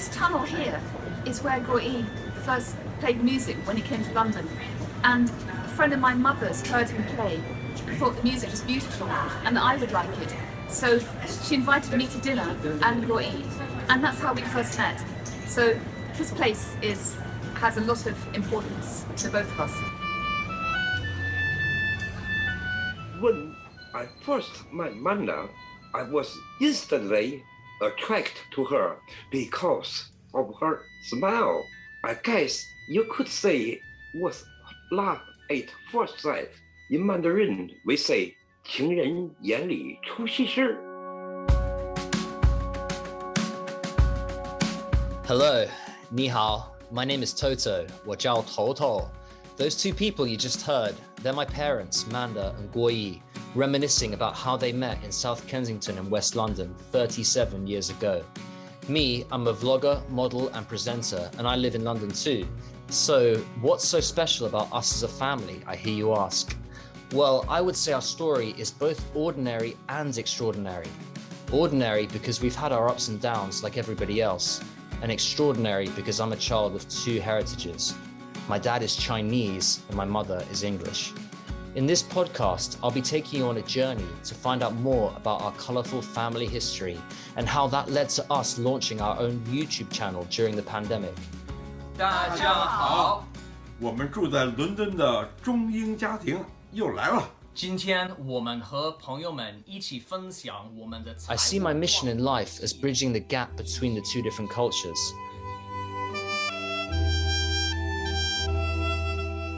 This tunnel here is where Guo Yi first played music when he came to London. And a friend of my mother's heard him play, thought the music was beautiful and that I would like it. So she invited me to dinner and Guo Yi, and that's how we first met. So this place has a lot of importance to both of us. When I first met Manda, I was instantly attracted to her because of her smile. I guess you could say it was love at first sight. In Mandarin, we say 情人眼里出西施. Hello, ni hao. My name is Toto, 我叫 Toto. Those two people you just heard, they're my parents, Manda and Guo Yi, reminiscing about how they met in South Kensington in West London 37 years ago. Me, I'm a vlogger, model and presenter, and I live in London too. So what's so special about us as a family, I hear you ask? Well, I would say our story is both ordinary and extraordinary. Ordinary because we've had our ups and downs like everybody else, and extraordinary because I'm a child with two heritages. My dad is Chinese and my mother is English. In this podcast, I'll be taking you on a journey to find out more about our colorful family history and how that led to us launching our own YouTube channel during the pandemic. 大家好，我们住在伦敦的中英家庭又来了。今天我们和朋友们一起分享我们的 I see my mission in life as bridging the gap between the two different cultures.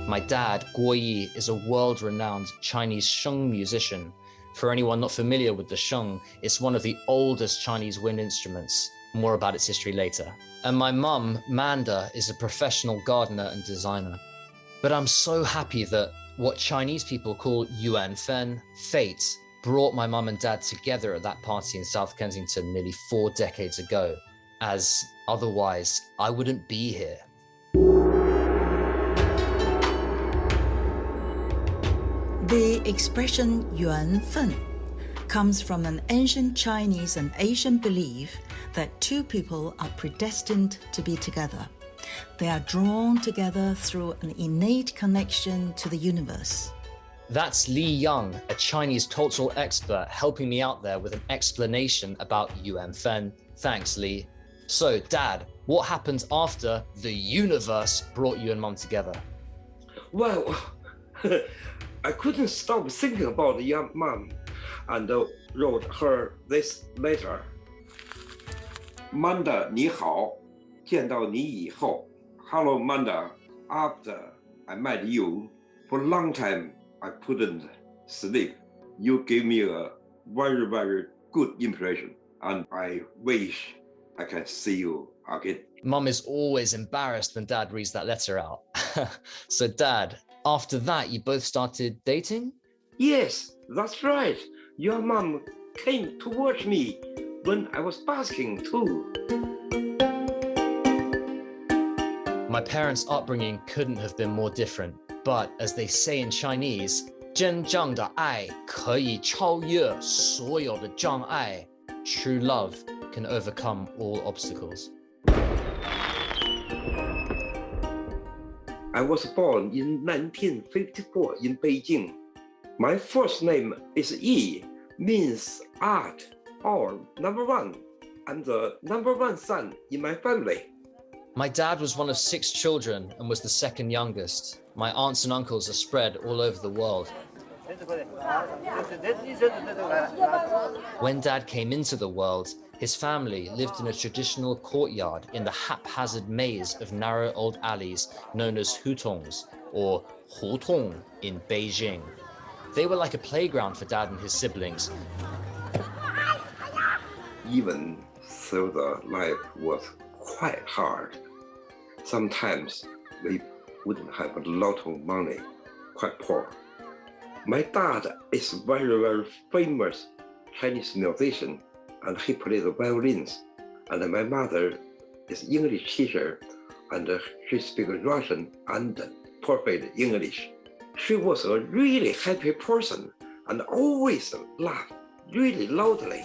My dad, Guo Yi, is a world-renowned Chinese sheng musician. For anyone not familiar with the sheng, it's one of the oldest Chinese wind instruments. More about its history later. And my mum, Manda, is a professional gardener and designer. But I'm so happy that what Chinese people call Yuanfen, fate, brought my mum and dad together at that party in South Kensington nearly 4 decades ago, as otherwise I wouldn't be here. The expression Yuanfen comes from an ancient Chinese and Asian belief that two people are predestined to be together. They are drawn together through an innate connection to the universe. That's Li Yang, a Chinese cultural expert, helping me out there with an explanation about Yuanfen. Thanks, Li. So, Dad, what happened after the universe brought you and Mum together? Well, I couldn't stop thinking about your mom and wrote her this letter. Manda, 你好，见到你以后 Hello, Manda. After I met you, for a long time I couldn't sleep. You gave me a very, very good impression, and I wish I can see you again. Mum is always embarrassed when Dad reads that letter out. So, Dad, after that, you both started dating? Yes, that's right. Your mom came to watch me when I was busking too. My parents' upbringing couldn't have been more different, but as they say in Chinese, 真正的爱可以超越所有的障碍. True love can overcome all obstacles. I was born in 1954 in Beijing. My first name is Yi, means art or number one. I'm the number one son in my family. My dad was one of 6 children and was the second youngest. My aunts and uncles are spread all over the world. When Dad came into the world, his family lived in a traditional courtyard in the haphazard maze of narrow old alleys known as hutongs, or hutong in Beijing. They were like a playground for Dad and his siblings. Even though the life was quite hard, sometimes we wouldn't have a lot of money, quite poor. My dad is very, very famous Chinese musician, and he plays the violins. And my mother is English teacher, and she speaks Russian and perfect English. She was a really happy person and always laughed really loudly.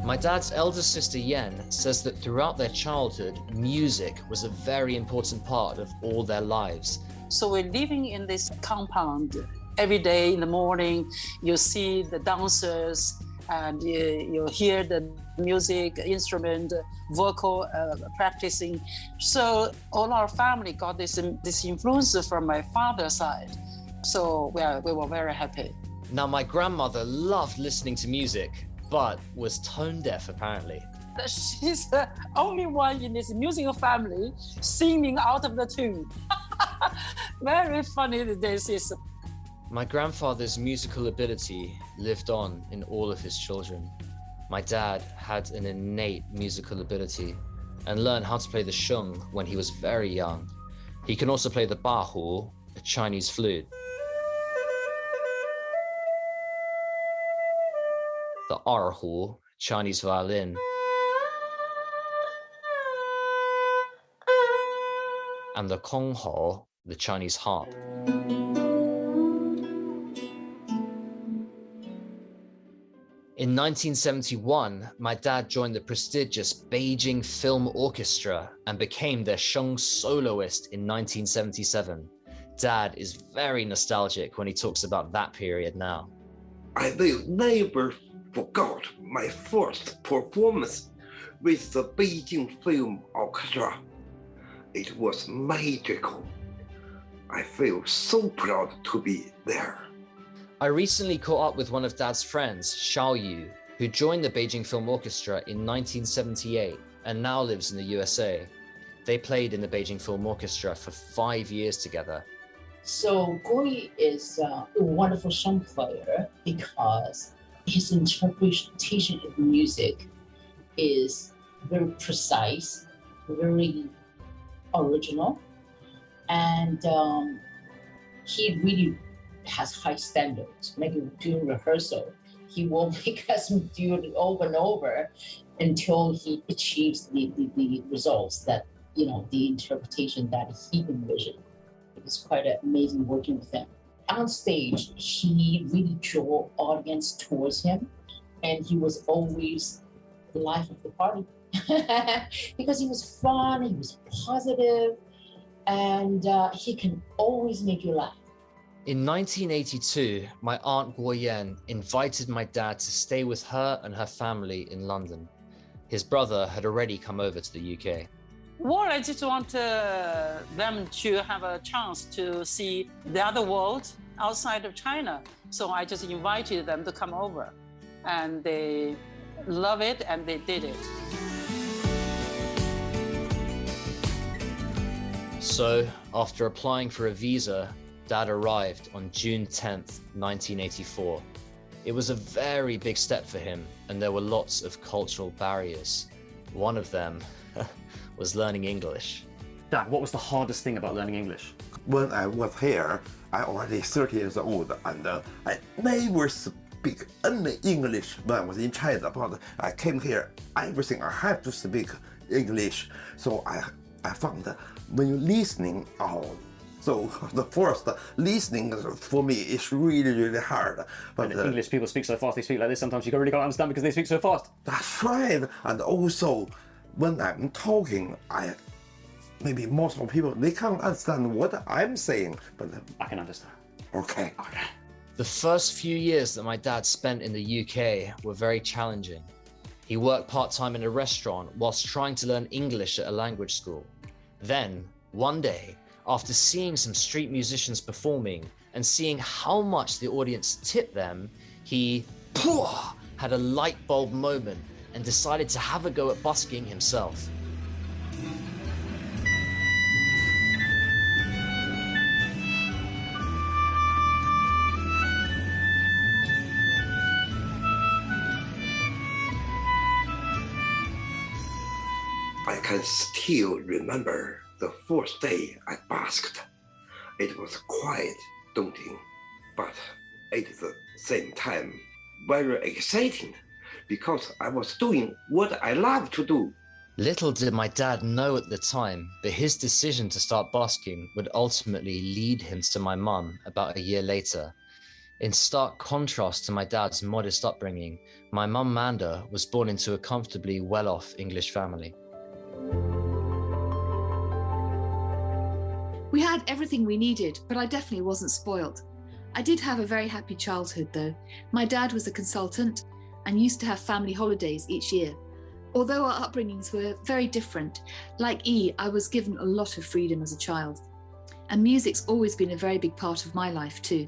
My dad's elder sister Yen says that throughout their childhood, music was a very important part of all their lives. So we're living in this compound. Every day in the morning, you see the dancers and you hear the music, instrument, vocal practicing. So all our family got this influence from my father's side. So we were very happy. Now, my grandmother loved listening to music, but was tone deaf apparently. She's the only one in this musical family singing out of the tune. Very funny this is. My grandfather's musical ability lived on in all of his children. My dad had an innate musical ability and learned how to play the sheng when he was very young. He can also play the bahu, a Chinese flute. The erhu, Chinese violin. And the kongho, the Chinese harp. In 1971, my dad joined the prestigious Beijing Film Orchestra and became their sheng soloist in 1977. Dad is very nostalgic when he talks about that period now. I will never forget my first performance with the Beijing Film Orchestra. It was magical. I feel so proud to be there. I recently caught up with one of Dad's friends, Xiao Yu, who joined the Beijing Film Orchestra in 1978 and now lives in the USA. They played in the Beijing Film Orchestra for 5 years together. So Guo Yi is a wonderful sheng player because his interpretation of music is very precise, very original, and he really has high standards. Maybe during rehearsal, he will make us do it over and over until he achieves the results that, the interpretation that he envisioned. It was quite amazing working with him. On stage, he really drew audience towards him, and he was always the life of the party because he was fun, he was positive, and he can always make you laugh. In 1982, my aunt Guo Yi invited my dad to stay with her and her family in London. His brother had already come over to the UK. Well, I just want them to have a chance to see the other world outside of China. So I just invited them to come over, and they love it, and they did it. So, after applying for a visa, Dad arrived on June 10th, 1984. It was a very big step for him, and there were lots of cultural barriers. One of them was learning English. Dad, what was the hardest thing about learning English? When I was here, I already 30 years old, and I never speak any English when I was in China. But I came here, everything I had to speak English. So I found that when you're listening, so the first listening for me is really, really hard. But and English people speak so fast, they speak like this, sometimes you really can't understand because they speak so fast. That's right. And also, when I'm talking, maybe most of people, they can't understand what I'm saying, but I can understand. Okay. The first few years that my dad spent in the UK were very challenging. He worked part-time in a restaurant whilst trying to learn English at a language school. Then, one day, after seeing some street musicians performing and seeing how much the audience tipped them, he had a light bulb moment and decided to have a go at busking himself. I can still remember the first day I busked. It was quite daunting, but at the same time, very exciting because I was doing what I love to do. Little did my dad know at the time, but his decision to start busking would ultimately lead him to my mum about a year later. In stark contrast to my dad's modest upbringing, my mum Manda was born into a comfortably well-off English family. We had everything we needed, but I definitely wasn't spoiled. I did have a very happy childhood though. My dad was a consultant and used to have family holidays each year. Although our upbringings were very different, like Yi, I was given a lot of freedom as a child. And music's always been a very big part of my life too.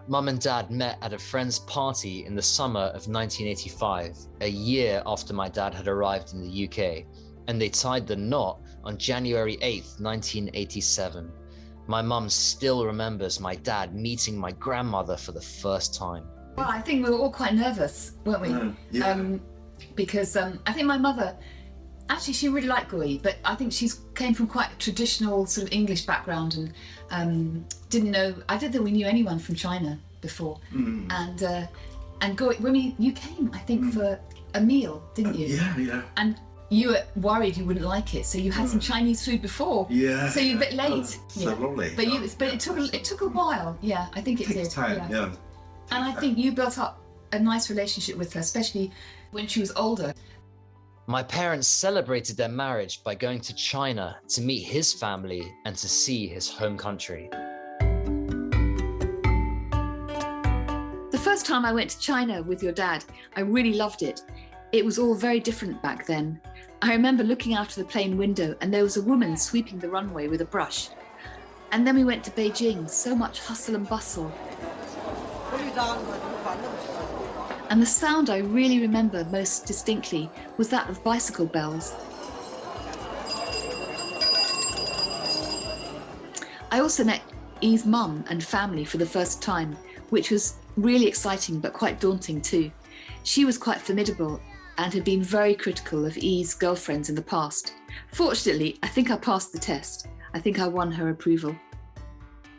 Mum and Dad met at a friend's party in the summer of 1985, a year after my dad had arrived in the UK, and they tied the knot on January 8th, 1987. My mum still remembers my dad meeting my grandmother for the first time. Well, I think we were all quite nervous, weren't we? Yeah. Because I think my mother, actually she really liked Guo Yi, but I think she came from quite a traditional sort of English background and I don't think we knew anyone from China before. And Guo Yi, you came, I think, for a meal, didn't you? Yeah. And you were worried you wouldn't like it, so you had some Chinese food before. Yeah. So you're a bit late. So lovely. But it took a while. Yeah, I think it did. Takes time, yeah. And I think you built up a nice relationship with her, especially when she was older. My parents celebrated their marriage by going to China to meet his family and to see his home country. The first time I went to China with your dad, I really loved it. It was all very different back then. I remember looking out of the plane window and there was a woman sweeping the runway with a brush. And then we went to Beijing, so much hustle and bustle. And the sound I really remember most distinctly was that of bicycle bells. I also met Yi's mum and family for the first time, which was really exciting but quite daunting too. She was quite formidable and had been very critical of Yi's girlfriends in the past. Fortunately, I think I passed the test. I think I won her approval.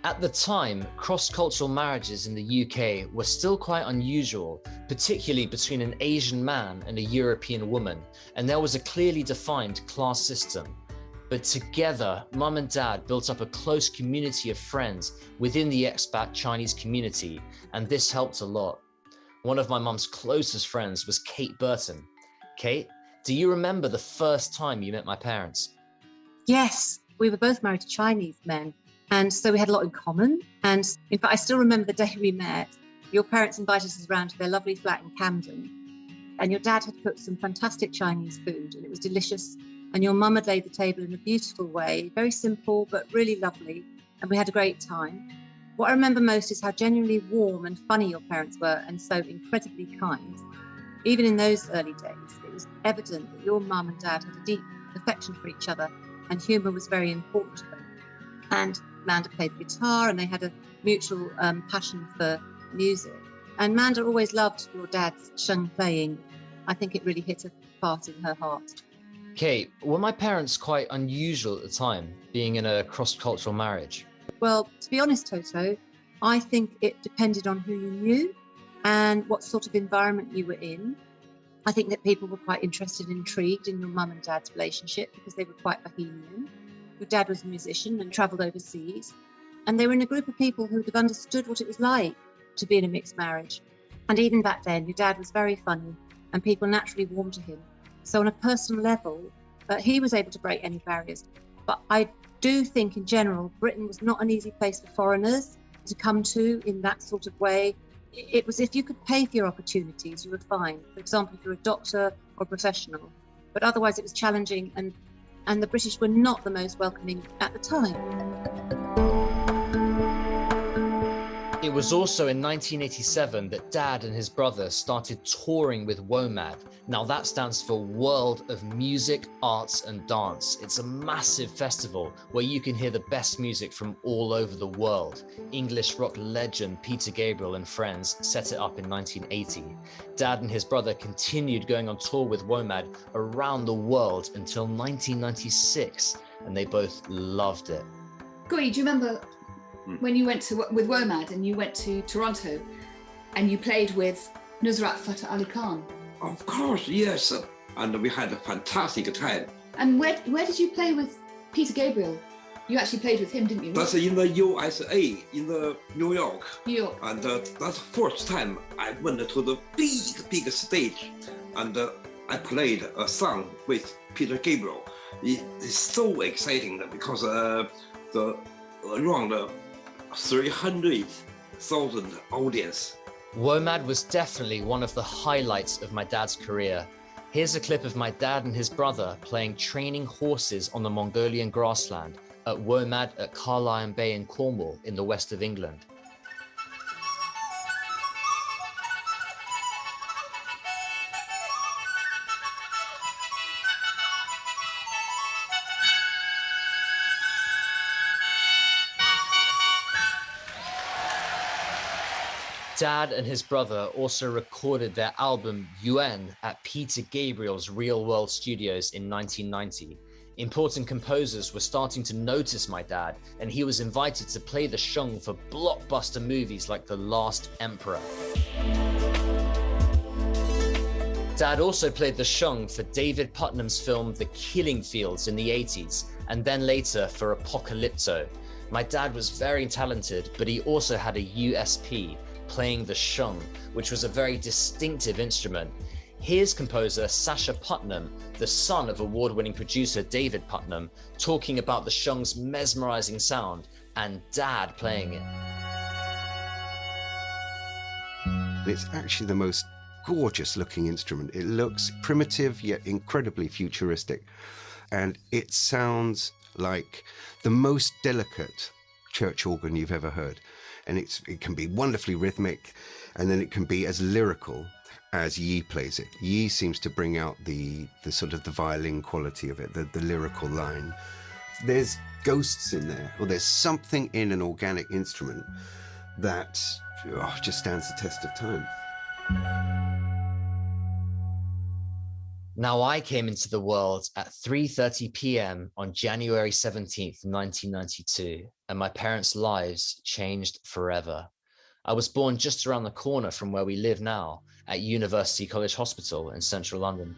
At the time, cross-cultural marriages in the UK were still quite unusual, particularly between an Asian man and a European woman, and there was a clearly defined class system. But together, Mum and Dad built up a close community of friends within the expat Chinese community, and this helped a lot. One of my mum's closest friends was Kate Burton. Kate, do you remember the first time you met my parents? Yes, we were both married to Chinese men, and so we had a lot in common. And in fact, I still remember the day we met. Your parents invited us around to their lovely flat in Camden, and your dad had cooked some fantastic Chinese food, and it was delicious. And your mum had laid the table in a beautiful way, very simple, but really lovely. And we had a great time. What I remember most is how genuinely warm and funny your parents were, and so incredibly kind. Even in those early days, it was evident that your mum and dad had a deep affection for each other, and humour was very important to them. And Manda played the guitar, and they had a mutual passion for music. And Manda always loved your dad's sheng playing. I think it really hit a part in her heart. Kate, were my parents quite unusual at the time, being in a cross-cultural marriage? Well, to be honest, Toto, I think it depended on who you knew and what sort of environment you were in. I think that people were quite interested and intrigued in your mum and dad's relationship because they were quite bohemian. Your dad was a musician and travelled overseas. And they were in a group of people who would have understood what it was like to be in a mixed marriage. And even back then, your dad was very funny and people naturally warmed to him. So on a personal level, he was able to break any barriers. But I do think in general, Britain was not an easy place for foreigners to come to in that sort of way. It was if you could pay for your opportunities, you were fine. For example, if you're a doctor or a professional. But otherwise it was challenging and the British were not the most welcoming at the time. It was also in 1987 that Dad and his brother started touring with WOMAD. Now that stands for World of Music, Arts and Dance. It's a massive festival where you can hear the best music from all over the world. English rock legend Peter Gabriel and friends set it up in 1980. Dad and his brother continued going on tour with WOMAD around the world until 1996, and they both loved it. Guo Yi, do you remember when you went with WOMAD and you went to Toronto and you played with Nusrat Fateh Ali Khan? Of course, yes. And we had a fantastic time. And where did you play with Peter Gabriel? You actually played with him, didn't you? That's in the USA, in the New York. New York. And that's the first time I went to the big stage, and I played a song with Peter Gabriel. It's so exciting because the around 300,000 audience. WOMAD was definitely one of the highlights of my dad's career. Here's a clip of my dad and his brother playing training horses on the Mongolian grassland at WOMAD at Carlisle Bay in Cornwall in the west of England. Dad and his brother also recorded their album Yuan at Peter Gabriel's Real World Studios in 1990. Important composers were starting to notice my dad, and he was invited to play the sheng for blockbuster movies like The Last Emperor. Dad also played the sheng for David Putnam's film The Killing Fields in the 80s, and then later for Apocalypto. My dad was very talented, but he also had a USP, playing the sheng, which was a very distinctive instrument. Here's composer Sacha Putnam, the son of award-winning producer David Putnam, talking about the sheng's mesmerizing sound and Dad playing it. It's actually the most gorgeous looking instrument. It looks primitive yet incredibly futuristic, and it sounds like the most delicate church organ you've ever heard. And it can be wonderfully rhythmic, and then it can be as lyrical as Yi plays it. Yi seems to bring out the sort of the violin quality of it, the lyrical line. There's ghosts in there, or there's something in an organic instrument that just stands the test of time. Now, I came into the world at 3:30 p.m. on January 17th, 1992, and my parents' lives changed forever. I was born just around the corner from where we live now, at University College Hospital in central London.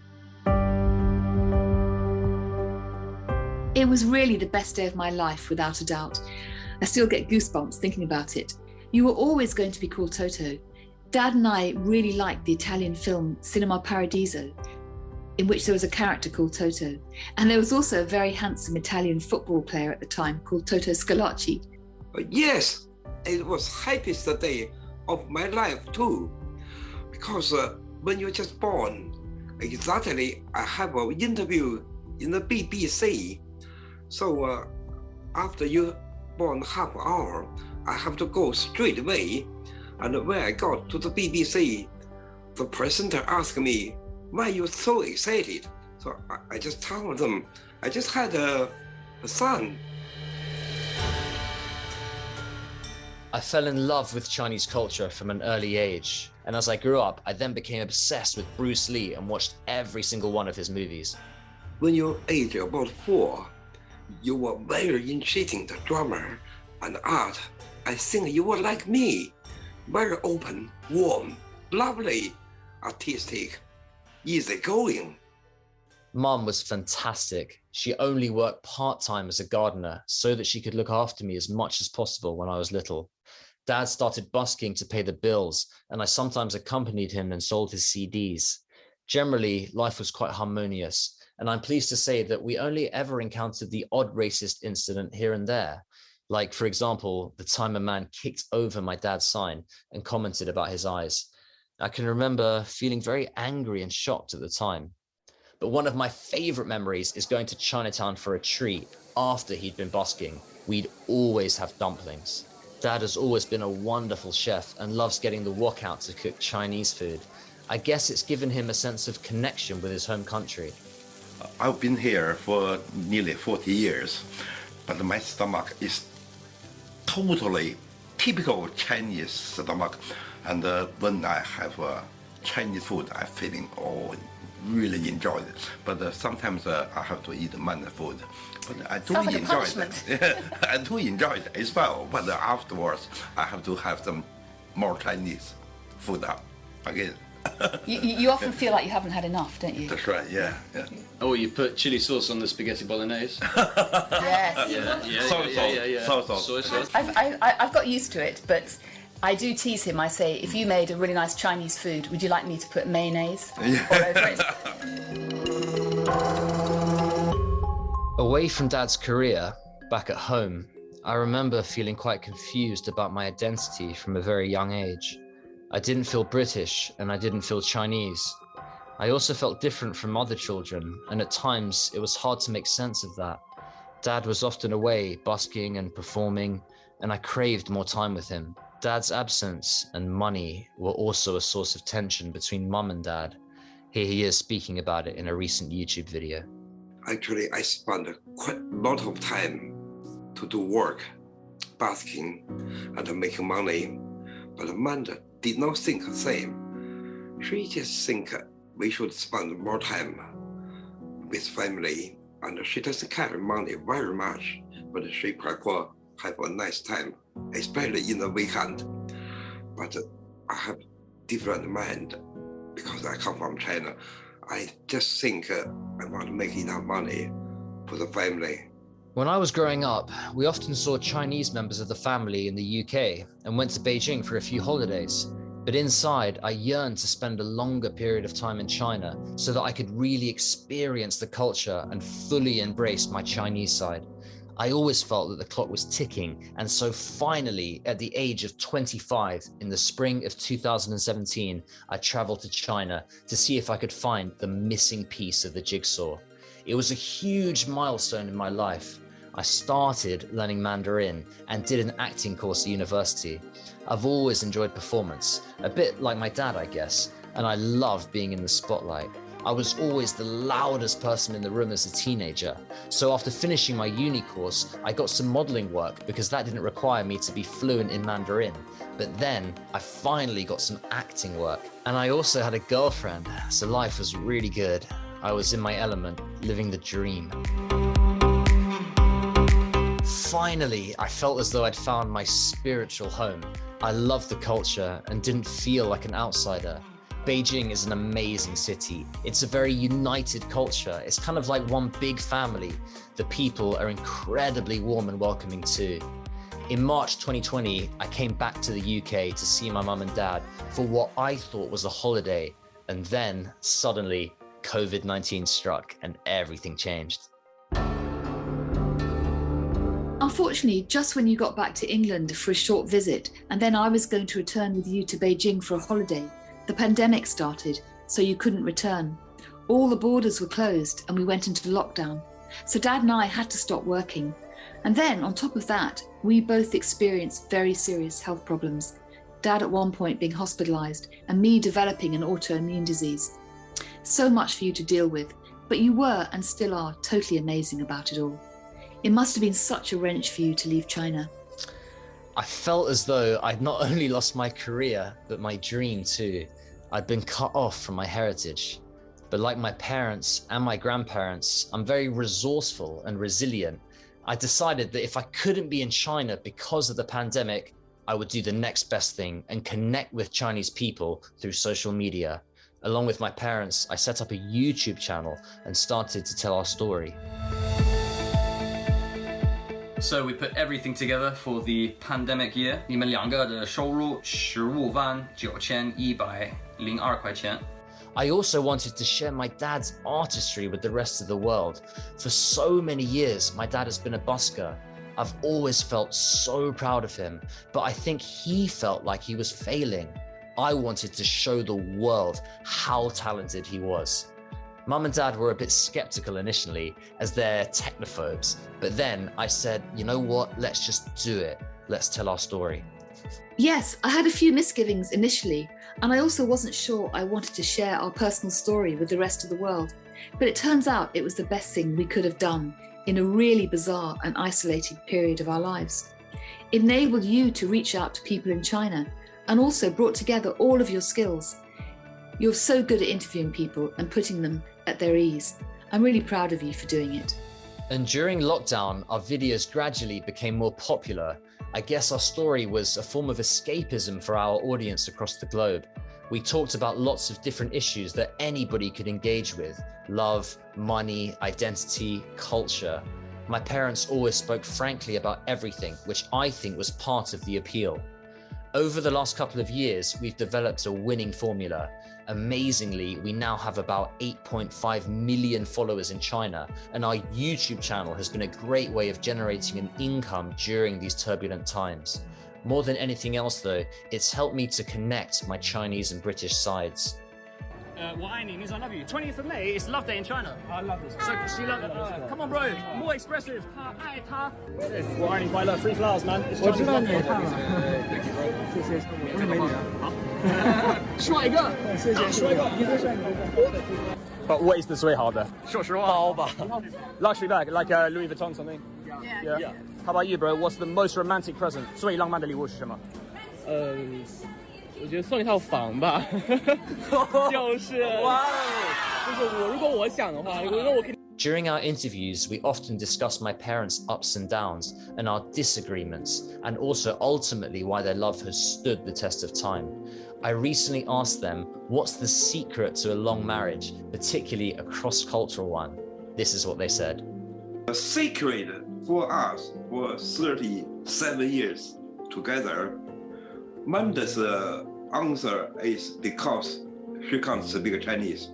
It was really the best day of my life, without a doubt. I still get goosebumps thinking about it. You were always going to be called Toto. Dad and I really liked the Italian film Cinema Paradiso, in which there was a character called Toto. And there was also a very handsome Italian football player at the time called Toto Scalacci. Yes, it was happiest day of my life too. Because when you're just born, exactly, I have an interview in the BBC. So after you born half hour, I have to go straight away. And when I got to the BBC, the presenter asked me, why are you so excited? So I just told them, I just had a son. I fell in love with Chinese culture from an early age. And as I grew up, I then became obsessed with Bruce Lee and watched every single one of his movies. When you're age about 4, you were very interested in the drama and art. I think you were like me, very open, warm, lovely, artistic, easygoing. Mum was fantastic. She only worked part-time as a gardener so that she could look after me as much as possible when I was little. Dad started busking to pay the bills, and I sometimes accompanied him and sold his CDs. Generally, life was quite harmonious, and I'm pleased to say that we only ever encountered the odd racist incident here and there. Like, for example, the time a man kicked over my dad's sign and commented about his eyes. I can remember feeling very angry and shocked at the time. But one of my favorite memories is going to Chinatown for a treat after he'd been busking. We'd always have dumplings. Dad has always been a wonderful chef and loves getting the wok out to cook Chinese food. I guess it's given him a sense of connection with his home country. I've been here for nearly 40 years, but my stomach is totally typical Chinese stomach. And when I have Chinese food, I'm feeling really enjoy it. But sometimes I have to eat Manda food. But I do enjoy it. I do enjoy it as well. But afterwards, I have to have some more Chinese food again. You often feel like you haven't had enough, don't you? That's right, yeah. Oh, you put chili sauce on the spaghetti bolognese? Yes. Soy sauce. Soy sauce. I've got used to it, but I do tease him. I say, if you made a really nice Chinese food, would you like me to put mayonnaise all over it? Away from Dad's career, back at home, I remember feeling quite confused about my identity from a very young age. I didn't feel British and I didn't feel Chinese. I also felt different from other children, and at times it was hard to make sense of that. Dad was often away busking and performing, and I craved more time with him. Dad's absence and money were also a source of tension between Mum and Dad. Here he is speaking about it in a recent YouTube video. Actually, I spent quite a lot of time to do work, basking and making money, but Manda did not think the same. She just think we should spend more time with family, and she doesn't care money very much, but she prefer have a nice time, especially in the weekend. But I have different mind because I come from China. I just think I want to make enough money for the family. When I was growing up, we often saw Chinese members of the family in the UK and went to Beijing for a few holidays. But inside, I yearned to spend a longer period of time in China so that I could really experience the culture and fully embrace my Chinese side. I always felt that the clock was ticking, and so finally, at the age of 25, in the spring of 2017, I traveled to China to see if I could find the missing piece of the jigsaw. It was a huge milestone in my life. I started learning Mandarin and did an acting course at university. I've always enjoyed performance, a bit like my dad, I guess, and I love being in the spotlight. I was always the loudest person in the room as a teenager. So after finishing my uni course, I got some modeling work because that didn't require me to be fluent in Mandarin. But then I finally got some acting work. And I also had a girlfriend, so life was really good. I was in my element, living the dream. Finally, I felt as though I'd found my spiritual home. I loved the culture and didn't feel like an outsider. Beijing is an amazing city. It's a very united culture. It's kind of like one big family. The people are incredibly warm and welcoming too. In March 2020, I came back to the UK to see my mum and dad for what I thought was a holiday. And then suddenly, COVID-19 struck and everything changed. Unfortunately, just when you got back to England for a short visit, and then I was going to return with you to Beijing for a holiday, the pandemic started, so you couldn't return. All the borders were closed and we went into lockdown. So Dad and I had to stop working. And then on top of that, we both experienced very serious health problems. Dad at one point being hospitalized and me developing an autoimmune disease. So much for you to deal with, but you were and still are totally amazing about it all. It must have been such a wrench for you to leave China. I felt as though I'd not only lost my career, but my dream too. I'd been cut off from my heritage. But like my parents and my grandparents, I'm very resourceful and resilient. I decided that if I couldn't be in China because of the pandemic, I would do the next best thing and connect with Chinese people through social media. Along with my parents, I set up a YouTube channel and started to tell our story. So we put everything together for the pandemic year. 你们两个的收入15,912块钱。I also wanted to share my dad's artistry with the rest of the world. For so many years, my dad has been a busker. I've always felt so proud of him, but I think he felt like he was failing. I wanted to show the world how talented he was. Mum and Dad were a bit skeptical initially as they're technophobes, but then I said, you know what, let's just do it. Let's tell our story. Yes, I had a few misgivings initially, and I also wasn't sure I wanted to share our personal story with the rest of the world. But it turns out it was the best thing we could have done in a really bizarre and isolated period of our lives. It enabled you to reach out to people in China and also brought together all of your skills. You're so good at interviewing people and putting them at their ease. I'm really proud of you for doing it. And during lockdown, our videos gradually became more popular. I guess our story was a form of escapism for our audience across the globe. We talked about lots of different issues that anybody could engage with: love, money, identity, culture. My parents always spoke frankly about everything, which I think was part of the appeal. Over the last couple of years, we've developed a winning formula. Amazingly, we now have about 8.5 million followers in China, and our YouTube channel has been a great way of generating an income during these turbulent times. More than anything else though, it's helped me to connect my Chinese and British sides. 我爱你 means I love you. 20th of May is Love Day in China. I love this. So she loves it. Come on, bro. More expressive. 他爱他。我爱你快乐 Free flowers, man. 我知道你也看了。谢谢。我是美女啊。好。帅哥。谢谢。帅哥。你是帅哥。But what is the 最好的？说实话，包吧。Luxury bag, like a Louis Vuitton something. Yeah. How about you, bro? What's the most romantic present? 最浪漫的礼物是什么？我觉得送一套房吧，就是哇，就是如果我想的话，如果我可以。During our interviews, we often discuss my parents' ups and downs and our disagreements, and also ultimately why their love has stood the test of time. I recently asked them what's the secret to a long marriage, particularly a cross-cultural one. This is what they said. The secret for us for 37 years together, Manda's answer is because she can't speak Chinese.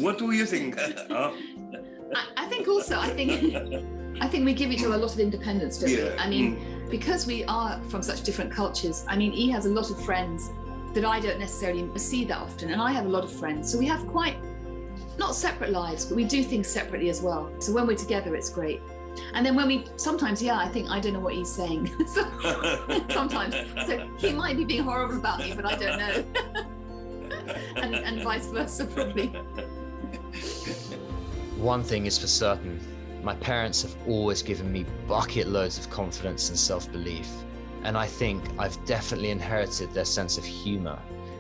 What do you think? I think also, I think we give each other a lot of independence, don't we? I mean, because we are from such different cultures, I mean, he has a lot of friends that I don't necessarily see that often, and I have a lot of friends. So we have quite, not separate lives, but we do things separately as well. So when we're together, it's great. And then when we, sometimes, I think, I don't know what he's saying. Sometimes. So he might be being horrible about me, but I don't know. and vice versa, probably. One thing is for certain, my parents have always given me bucket loads of confidence and self-belief. And I think I've definitely inherited their sense of humor.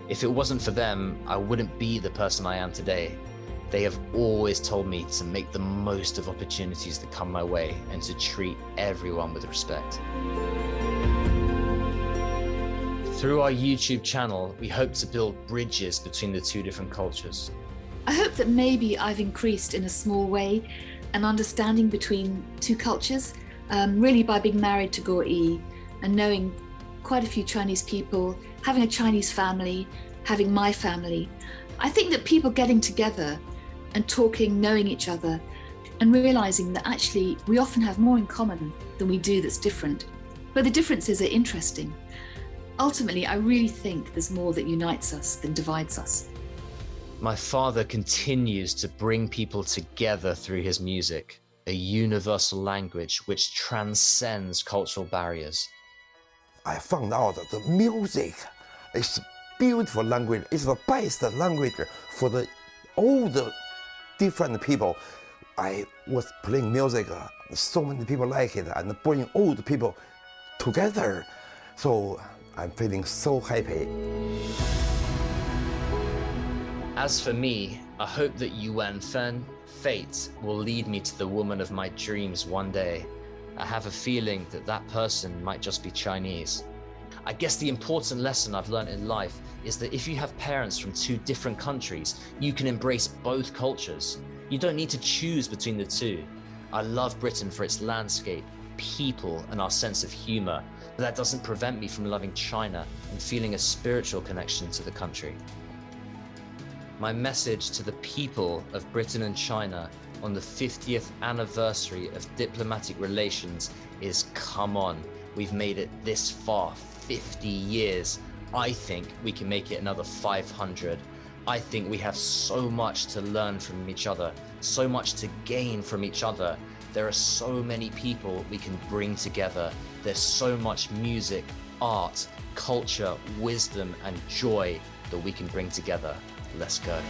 If it wasn't for them, I wouldn't be the person I am today. They have always told me to make the most of opportunities that come my way and to treat everyone with respect. Through our YouTube channel, we hope to build bridges between the two different cultures. I hope that maybe I've increased in a small way an understanding between two cultures, really by being married to Guo Yi and knowing quite a few Chinese people, having a Chinese family, having my family. I think that people getting together and talking, knowing each other, and realizing that actually we often have more in common than we do that's different. But the differences are interesting. Ultimately, I really think there's more that unites us than divides us. My father continues to bring people together through his music, a universal language which transcends cultural barriers. I found out that the music is a beautiful language. It's the best language for all the different people. I was playing music, so many people like it, and bring all the people together. So I'm feeling so happy. As for me, I hope that Yuanfen, fate, will lead me to the woman of my dreams one day. I have a feeling that that person might just be Chinese. I guess the important lesson I've learned in life is that if you have parents from two different countries, you can embrace both cultures. You don't need to choose between the two. I love Britain for its landscape, people, and our sense of humor, but that doesn't prevent me from loving China and feeling a spiritual connection to the country. My message to the people of Britain and China on the 50th anniversary of diplomatic relations is, come on, we've made it this far, 50 years. I think we can make it another 500. I think we have so much to learn from each other, so much to gain from each other. There are so many people we can bring together. There's so much music, art, culture, wisdom, and joy that we can bring together. Let's go.